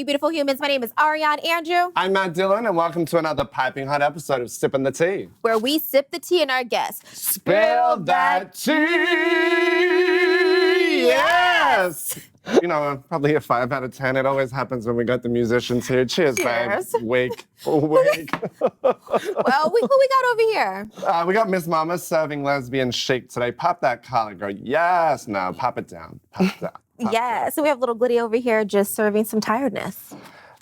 you beautiful humans. My name is Ariane Andrew. I'm Matt Dillon, and welcome to another piping hot episode of Sippin' the Tea. Where we sip the tea and our guests Spill that tea! Yes! You know, probably a 5 out of 10. It always happens when we got the musicians here. Cheers, Cheers. babe. Wake. Wake. Well, who we got over here? We got Miss Mama serving lesbian chic today. Pop that collar, girl. Yes. No, pop it down. Pop it down. Yeah, so we have little Glitty over here just serving some tiredness.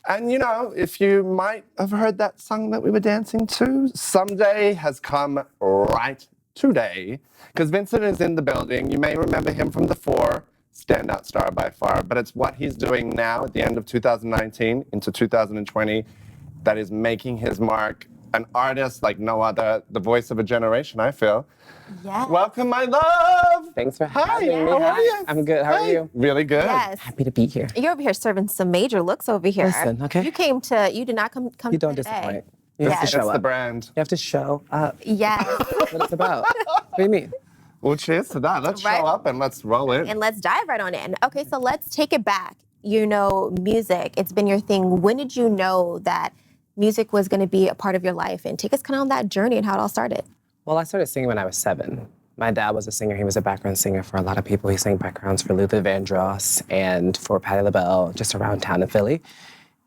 And you know, if you might have heard that song that we were dancing to, someday has come right today, because Vincint is in the building. You may remember him from the Four, standout star by far, but it's what he's doing now at the end of 2019 into 2020 that is making his mark. An artist like no other, the voice of a generation, I feel. Yes. Welcome, my love. Thanks for having me. How are you? I'm good. How are you? Really good. Yes. Happy to be here. You're over here serving some major looks over here. Listen, okay. You did not come You don't today. disappoint. You Yes. have to show That's the up. brand. You have to show up. Yes. That's what it's about. What do you mean? Well, cheers to that. Let's Right. show up and let's roll in. And let's dive right on in. Okay, so let's take it back. You know, music, it's been your thing. When did you know that music was going to be a part of your life? And take us kind of on that journey and how it all started. Well, I started singing when I was 7. My dad was a singer. He was a background singer for a lot of people. He sang backgrounds for Luther Vandross and for Patti LaBelle, just around town in Philly.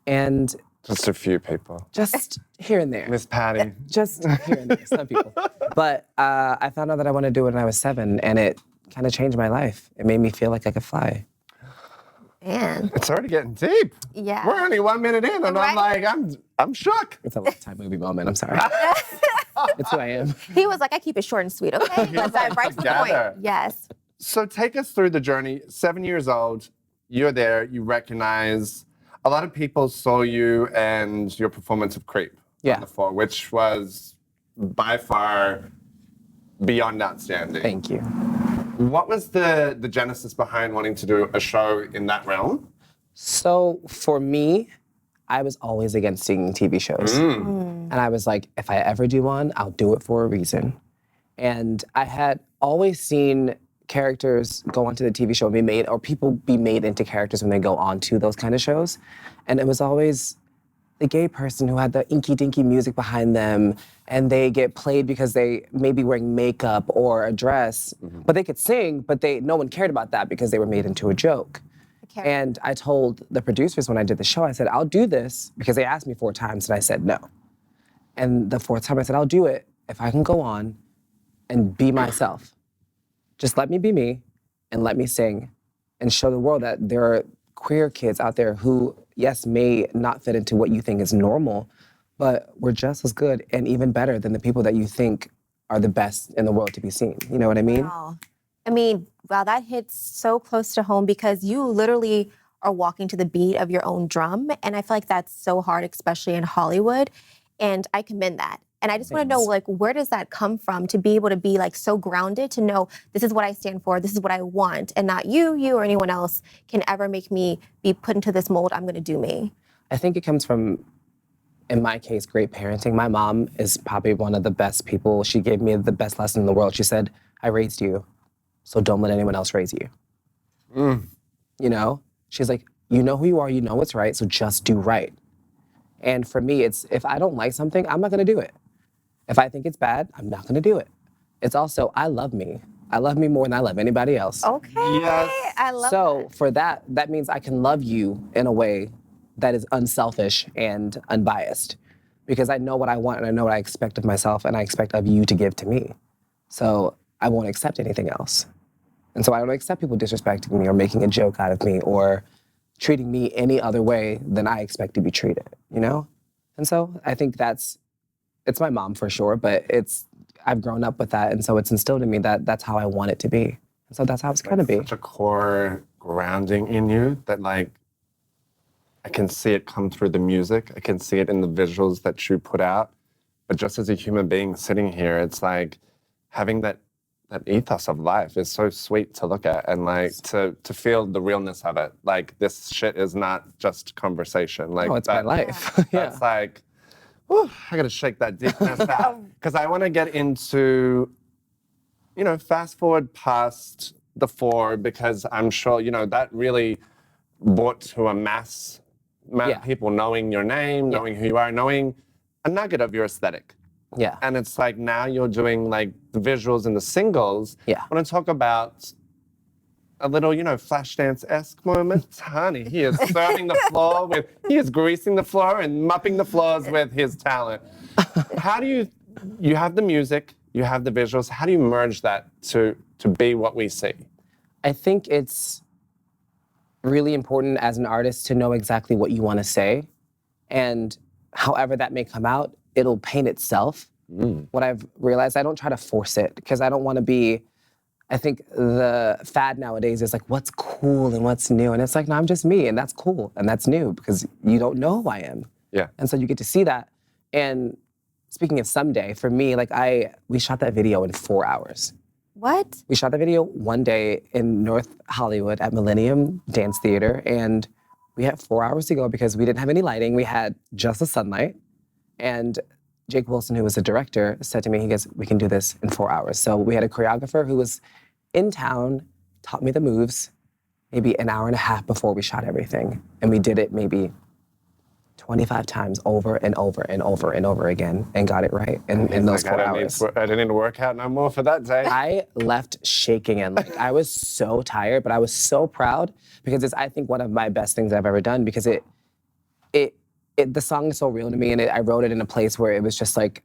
And Just a few people. just here and there. Miss Patty. Just here and there, some people. But I found out that I wanted to do it when I was 7, and it kind of changed my life. It made me feel like I could fly. Man. It's already getting deep. Yeah. We're only 1 minute in, and Right. I'm shook. It's a Lifetime movie moment. I'm sorry. It's who I am. He was like, I keep it short and sweet, okay? Let's dive right to the Together. point. Yes. So take us through the journey. 7 years old, you're there, you recognize. A lot of people saw you and your performance of Creep Yeah. on the Four, which was by far beyond outstanding. Thank you. What was the genesis behind wanting to do a show in that realm? So for me, I was always against singing TV shows. And I was like, if I ever do one, I'll do it for a reason. And I had always seen characters go onto the TV show and be made, or people be made into characters when they go on to those kind of shows. And it was always the gay person who had the inky-dinky music behind them, and they get played because they may be wearing makeup or a dress, but they could sing, but no one cared about that because they were made into a joke. character. And I told the producers when I did the show, I said, I'll do this, because they asked me 4 times and I said no. And the 4th time I said, I'll do it if I can go on and be myself. Just let me be me and let me sing and show the world that there are queer kids out there who, yes, may not fit into what you think is normal, but we're just as good and even better than the people that you think are the best in the world to be seen. You know what I mean? Wow. I mean, wow, that hits so close to home because you literally are walking to the beat of your own drum. And I feel like that's so hard, especially in Hollywood. And I commend that. And I just want to know, like, where does that come from to be able to be like so grounded to know this is what I stand for, this is what I want, and not you or anyone else can ever make me be put into this mold. I'm going to do me. I think it comes from, in my case, great parenting. My mom is probably one of the best people. She gave me the best lesson in the world. She said, I raised you, so don't let anyone else raise you. You know? She's like, you know who you are, you know what's right, so just do right. And for me, it's, if I don't like something, I'm not gonna do it. If I think it's bad, I'm not gonna do it. It's also, I love me. I love me more than I love anybody else. Okay. Yes. I love So for that means I can love you in a way that is unselfish and unbiased, because I know what I want and I know what I expect of myself and I expect of you to give to me. So I won't accept anything else. And so I don't accept people disrespecting me or making a joke out of me or treating me any other way than I expect to be treated, you know? And so I think it's my mom for sure, but I've grown up with that, and so it's instilled in me that that's how I want it to be. And so that's how it's gonna be. Such a core grounding in you that, like, I can see it come through the music. I can see it in the visuals that you put out. But just as a human being sitting here, it's like having that ethos of life is so sweet to look at, and like to feel the realness of it. Like, this shit is not just conversation. Like, Oh, it's my life. Yeah. That's like, whew, I gotta shake that deepness out. Because I wanna get into, you know, fast forward past the Four, because I'm sure, you know, that really brought to a mass amount Yeah. of people knowing your name, knowing who you are, knowing a nugget of your aesthetic. Yeah. And it's like now you're doing like the visuals and the singles. Yeah. I want to talk about a little, Flashdance-esque moment. Honey, he is serving the floor he is greasing the floor and mopping the floors with his talent. How do you have the music, you have the visuals, how do you merge that to be what we see? I think it's really important as an artist to know exactly what you want to say. And however that may come out, it'll paint itself. What I've realized, I don't try to force it because I don't want to be, I think the fad nowadays is like, what's cool and what's new? And it's like, no, I'm just me, and that's cool, and that's new because you don't know who I am. Yeah. And so you get to see that. And speaking of Someday, for me, like we shot that video in 4 hours. What? We shot the video one day in North Hollywood at Millennium Dance Theater, and we had 4 hours to go because we didn't have any lighting. We had just the sunlight. And Jake Wilson, who was the director, said to me, he goes, we can do this in 4 hours. So we had a choreographer who was in town, taught me the moves, maybe an hour and a half before we shot everything. And we did it maybe 25 times over and over and over and over again and got it right in those 4 hours. I didn't need to work out no more for that day. I left shaking and like I was so tired, but I was so proud because it's I think one of my best things I've ever done because the song is so real to me and I wrote it in a place where it was just like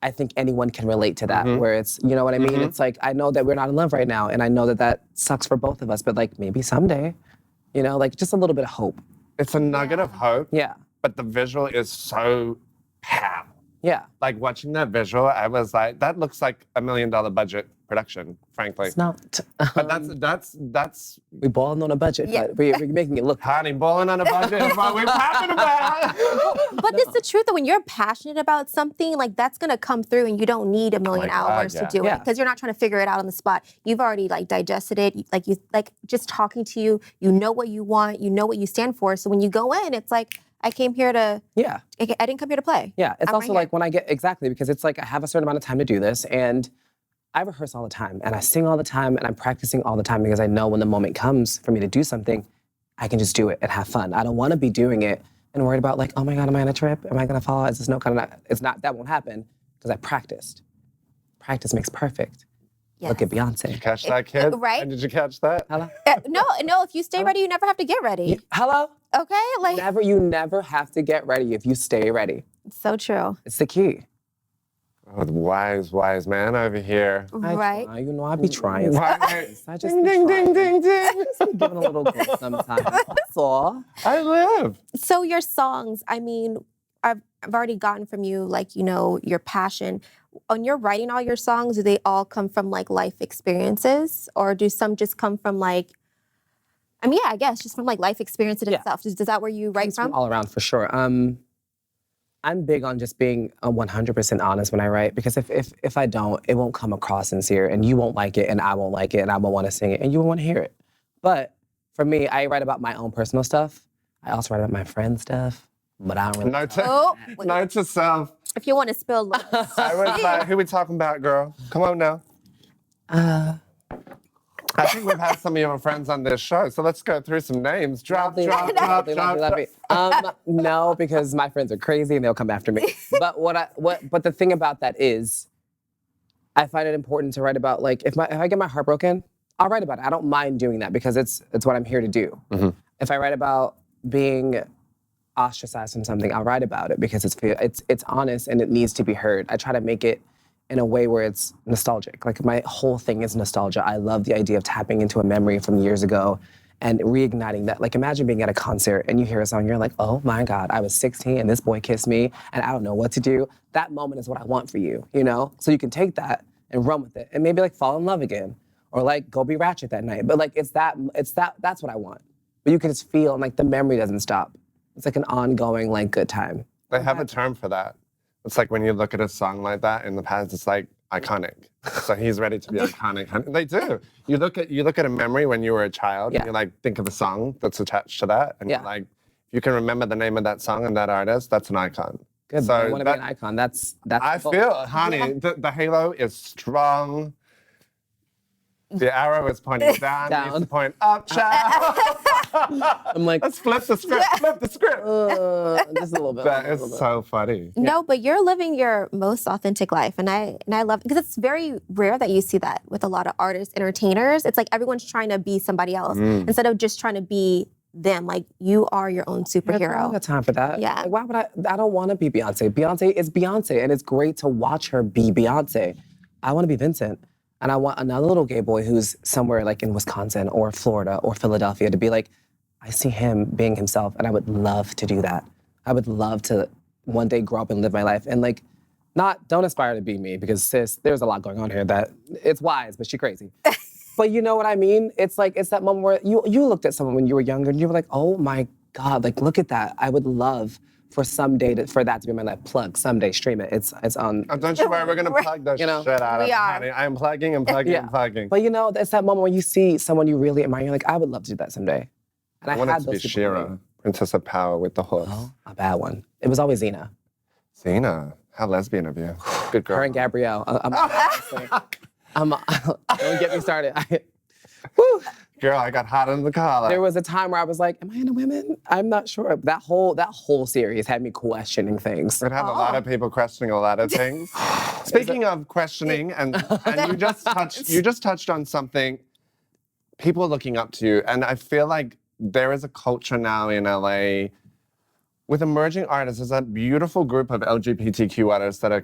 I think anyone can relate to that where it's you know what I mean? It's like I know that we're not in love right now and I know that sucks for both of us, but like maybe someday, like just a little bit of hope. It's a nugget of hope. Yeah. But the visual is so pow. Yeah. Like watching that visual, I was like, that looks like $1 million budget production, frankly. It's not. But that's We balling on a budget, but we're making it look. honey, balling on a budget is what we're talking about. But it's the truth that when you're passionate about something, like that's gonna come through and you don't need a million my God, hours to do it Yeah. because you're not trying to figure it out on the spot. You've already like digested it. Like just talking to you, you know what you want, you know what you stand for. So when you go in, it's like, I came here to, Yeah. I didn't come here to play. Yeah, it's I'm also right like when I get, exactly, because it's like I have a certain amount of time to do this and I rehearse all the time and I sing all the time and I'm practicing all the time because I know when the moment comes for me to do something, I can just do it and have fun. I don't want to be doing it and worried about like, oh my God, am I on a trip? Am I going to fall? Is this note kind of not, it's not, that won't happen because I practiced. Practice makes perfect. Yes. Look at Beyonce. Did you catch that, kid? Right? Did you catch that? Hello? No, if you stay ready, you never have to get ready. Hello? Okay? Like, You never have to get ready if you stay ready. it's so true. It's the key. Oh, the wise man over here. Right? I be trying. Why- I just Ding, be ding, trying. ding, ding, ding. Giving a little gift sometimes. That's all. I live. So your songs, I mean, I've already gotten from you, like, your passion. When you're writing all your songs, do they all come from like life experiences or do some just come from like, I guess just from like life experience in itself. Is that where you write It's from? all around for sure. I'm big on just being 100% honest when I write because if I don't, it won't come across sincere and you won't like it and I won't like it and I won't want to sing it and you won't want to hear it. But for me, I write about my own personal stuff. I also write about my friends' stuff, but I don't really. Note to self. If you want to spill, I was like, who we talking about, girl? Come on now. I think we've had some of your friends on this show, so let's go through some names. Drop. No, because my friends are crazy and they'll come after me. But but the thing about that is, I find it important to write about like if I get my heart broken, I'll write about it. I don't mind doing that because it's what I'm here to do. Mm-hmm. If I write about being ostracized from something, I'll write about it because it's honest and it needs to be heard. I try to make it in a way where it's nostalgic. Like my whole thing is nostalgia. I love the idea of tapping into a memory from years ago and reigniting that. Like imagine being at a concert and you hear a song, you're like, oh my God, I was 16 and this boy kissed me and I don't know what to do. That moment is what I want for you, So you can take that and run with it and maybe like fall in love again or like go be ratchet that night. But like that's what I want. But you can just feel and like the memory doesn't stop. It's like an ongoing like good time. They have a term for that. It's like when you look at a song like that in the past, it's like iconic. So he's ready to be iconic. They do. You look at a memory when you were a child, and you like think of a song that's attached to that, and you're like, if you can remember the name of that song and that artist, that's an icon. Good. So I want to be an icon. That's. I feel, honey, the halo is strong. The arrow is pointing down. It needs to point up, child. I'm like, let's flip the script. Flip the script. just a little bit. That is so funny. No, but you're living your most authentic life, and I love because it's very rare that you see that with a lot of artists, entertainers. It's like everyone's trying to be somebody else instead of just trying to be them. Like you are your own I superhero. don't got time for that. Yeah. Like, why would I don't want to be Beyonce. Beyonce is Beyonce, and it's great to watch her be Beyonce. I want to be Vincent. And I want another little gay boy who's somewhere like in Wisconsin or Florida or Philadelphia to be like, I see him being himself, and I would love to do that. I would love to one day grow up and live my life. And like, don't aspire to be me, because sis, there's a lot going on here that it's wise, but she crazy. But you know what I mean? It's like, it's that moment where you looked at someone when you were younger and you were like, oh my God, like look at that. I would love for someday for that to be my life. Plug, someday, stream it. It's on. Oh, don't you worry, we're gonna plug the shit out of it, honey. I'm plugging and plugging and plugging. But you know, it's that moment when you see someone you really admire, you're like, I would love to do that someday. And I wanted to be Shira, Princess of Power with the horse. Oh, a bad one. It was always Xena. Xena, how lesbian of you. Good girl. Her and Gabrielle. Don't get me started. Woo. Girl, I got hot under the collar. There was a time where I was like, am I into women? I'm not sure. That whole series had me questioning things. It had a lot of people questioning a lot of things. Speaking of questioning, and you just touched on something, people looking up to you, and I feel like there is a culture now in LA with emerging artists. There's a beautiful group of LGBTQ artists that are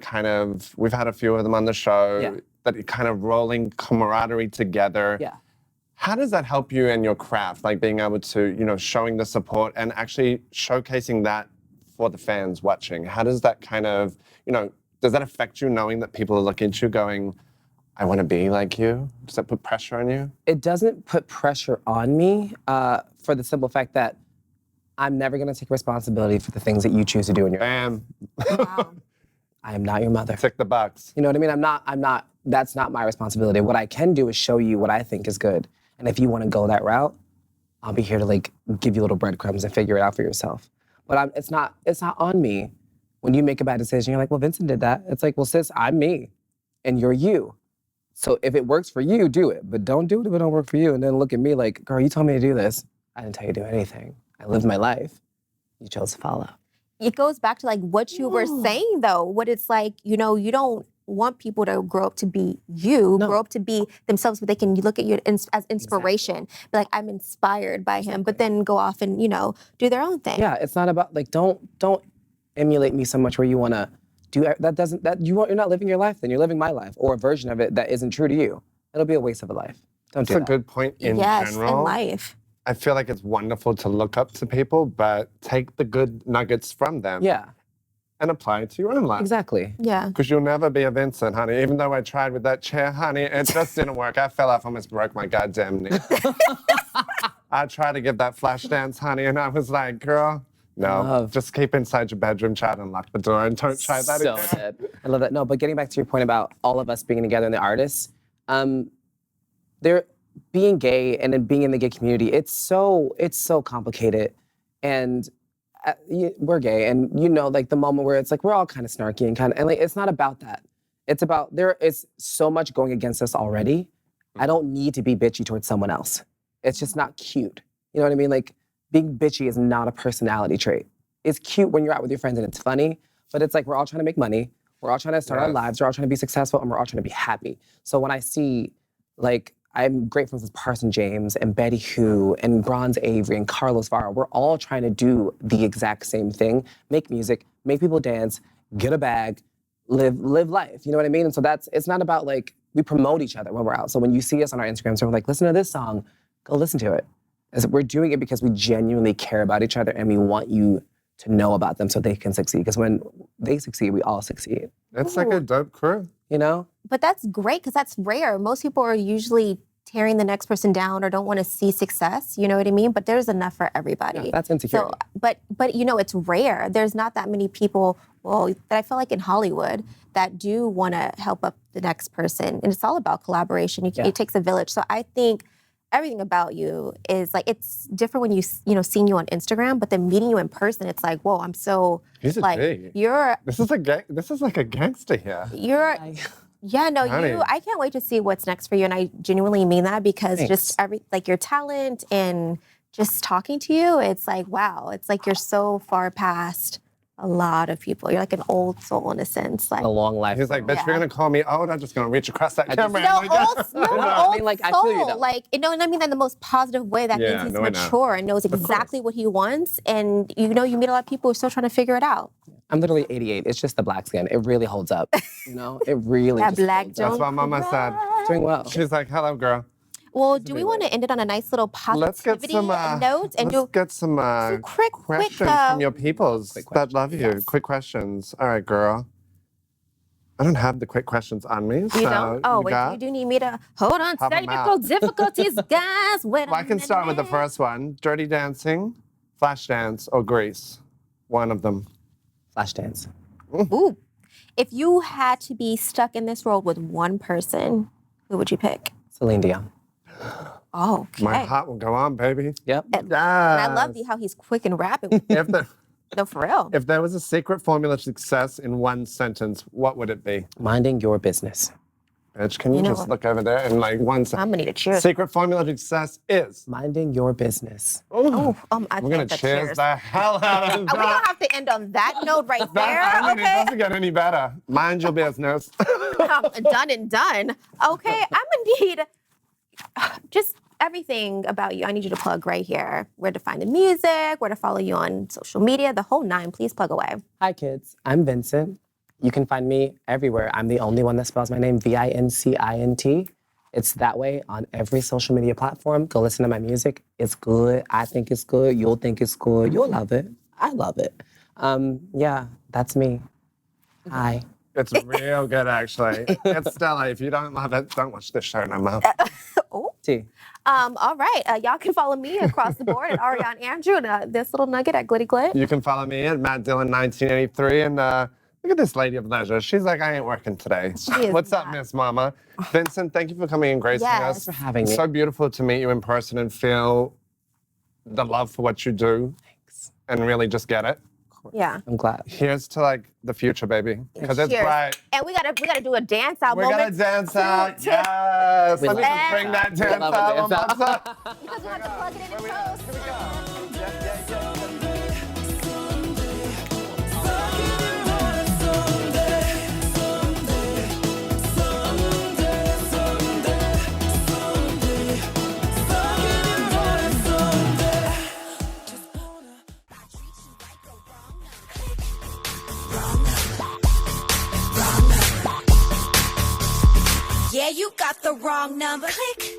we've had a few of them on the show, that are kind of rolling camaraderie together. Yeah. How does that help you in your craft? Like being able to, showing the support and actually showcasing that for the fans watching. How does that kind of, does that affect you knowing that people are looking at you going, I want to be like you? Does that put pressure on you? It doesn't put pressure on me for the simple fact that I'm never going to take responsibility for the things that you choose to do in your life. Wow. I am not your mother. Tick the box. You know what I mean? I'm not, that's not my responsibility. What I can do is show you what I think is good. And if you want to go that route, I'll be here to like give you little breadcrumbs and figure it out for yourself. But it's not on me when you make a bad decision. You're like, well, Vincent did that. It's like, well, sis, I'm me and you're you. So if it works for you, do it. But don't do it if it don't work for you. And then look at me like, girl, you told me to do this. I didn't tell you to do anything. I lived my life. You chose to follow. It goes back to like what you were saying though, what it's like, you don't want people to grow up to be you, grow up to be themselves, but they can look at you as inspiration. Exactly. Be like, I'm inspired by him, but then go off and, do their own thing. Yeah, it's not about like, don't emulate me so much where you want to do that. You're not living your life, then you're living my life or a version of it that isn't true to you. It'll be a waste of a life. Don't do that. That's a good point in general. Yes, in life. I feel like it's wonderful to look up to people, but take the good nuggets from them. Yeah. And apply it to your own life. Exactly. Yeah. Because you'll never be a Vincent, honey. Even though I tried with that chair, honey, it just didn't work. I fell off, almost broke my goddamn knee. I tried to give that flash dance, honey, and I was like, girl, no, just keep inside your bedroom, child, and lock the door, and don't try that again. Dead. I love that. No, but getting back to your point about all of us being together and the artists, they're being gay and then being in the gay community. It's so complicated, and we're gay, and like the moment where it's like we're all kind of snarky and like it's not about that. It's about there is so much going against us already. I don't need to be bitchy towards someone else. It's just not cute. You know what I mean? Like being bitchy is not a personality trait. It's cute when you're out with your friends and it's funny, but it's like we're all trying to make money. We're all trying to start our lives. We're all trying to be successful, and we're all trying to be happy. So when I see, like, I'm grateful for Parson James and Betty Who and Bronze Avery and Carlos Vara. We're all trying to do the exact same thing: make music, make people dance, get a bag, live life. You know what I mean? And so it's not about like we promote each other when we're out. So when you see us on our Instagram, so we're like, listen to this song, go listen to it. We're doing it because we genuinely care about each other and we want you to know about them so they can succeed. Because when they succeed, we all succeed. That's like a dope crew. But that's great because that's rare. Most people are usually tearing the next person down or don't want to see success, you know what I mean? But there's enough for everybody. Yeah, that's insecurity. So, but it's rare. There's not that many people, that I feel like in Hollywood that do want to help up the next person. And it's all about collaboration. It takes a village. So I think everything about you is like, it's different when seeing you on Instagram, but then meeting you in person, it's like, whoa, I'm so He's a like, G. This is like a gangster here. I can't wait to see what's next for you. And I genuinely mean that because Thanks. just your talent and just talking to you, it's like, wow, it's like you're so far past a lot of people. You're like an old soul in a sense. Like A long life. He's like, bitch, Yeah. you're gonna call me old. I'm just gonna reach across that camera. no, and like, old, no, I old mean, like, I soul. feel you, though. Like, you know, and I mean that in the most positive way. That Yeah, means he's no, I know. mature and knows exactly what he wants. And you know, you meet a lot of people who are still trying to figure it out. I'm literally 88. It's just the black skin. It really holds up. You know, it really That just black holds up. That's what Mama said. Doing well. She's like, hello, girl. Well, do we want to end it on a nice little Let's positivity get some note and let's do get some quick questions from your peoples that love you. Yes. Quick questions. All right, girl. I don't have the quick questions on me. You so don't? Oh, you wait, got? you do need me to hold on. Pop 'em Technical difficulties, guys. Wait Well, I can start with the first one. Dirty Dancing, Flashdance, or Grease. One of them. Flashdance. Ooh. If you had to be stuck in this world with one person, who would you pick? Celine Dion. Oh, okay. My heart will go on, baby. Yep. And I love how he's quick and rapid. No, for real. If there was a secret formula to success in one sentence, what would it be? Minding your business. Bitch, can you, You know just what? look over there and like one I'm sentence? gonna need a cheers. Secret formula to success is. Minding your business. Oh, I We're gonna think that's cheers the hell out of We that. don't have to end on that note right there. I mean, it Okay. doesn't get any better. Mind your business. Done and done. Okay, I'm gonna need just everything about you. I need you to plug right here. Where to find the music, where to follow you on social media, the whole nine. Please plug away. Hi, kids. I'm Vincent. You can find me everywhere. I'm the only one that spells my name Vincint. It's that way on every social media platform. Go listen to my music. It's good. I think it's good. You'll think it's good. You'll love it. I love it. Yeah, that's me. Hi. It's real good, actually. It's Stella. If you don't love it, don't watch this show no more. T. All right. Y'all can follow me across the board at Ariane Andrew and this little nugget at Glitty Glit. You can follow me at Matt Dillon 1983 and look at this lady of leisure. She's like, I ain't working today. is What's up, not. Miss Mama? Vincent, thank you for coming and gracing Yes. us. For having It's me. so beautiful to meet you in person and feel the love for what you do. Thanks. And really just get it. Yeah. I'm glad. Here's to like the future, baby. Because it's Cheers. bright. And we gotta do a dance out We're moment. gonna dance out. to- Yes. We Let me love just it. bring that We dance love a out. dance out. Because we'll have to plug it in and post. Here we go. Yeah. Yeah, you got the wrong number. Click.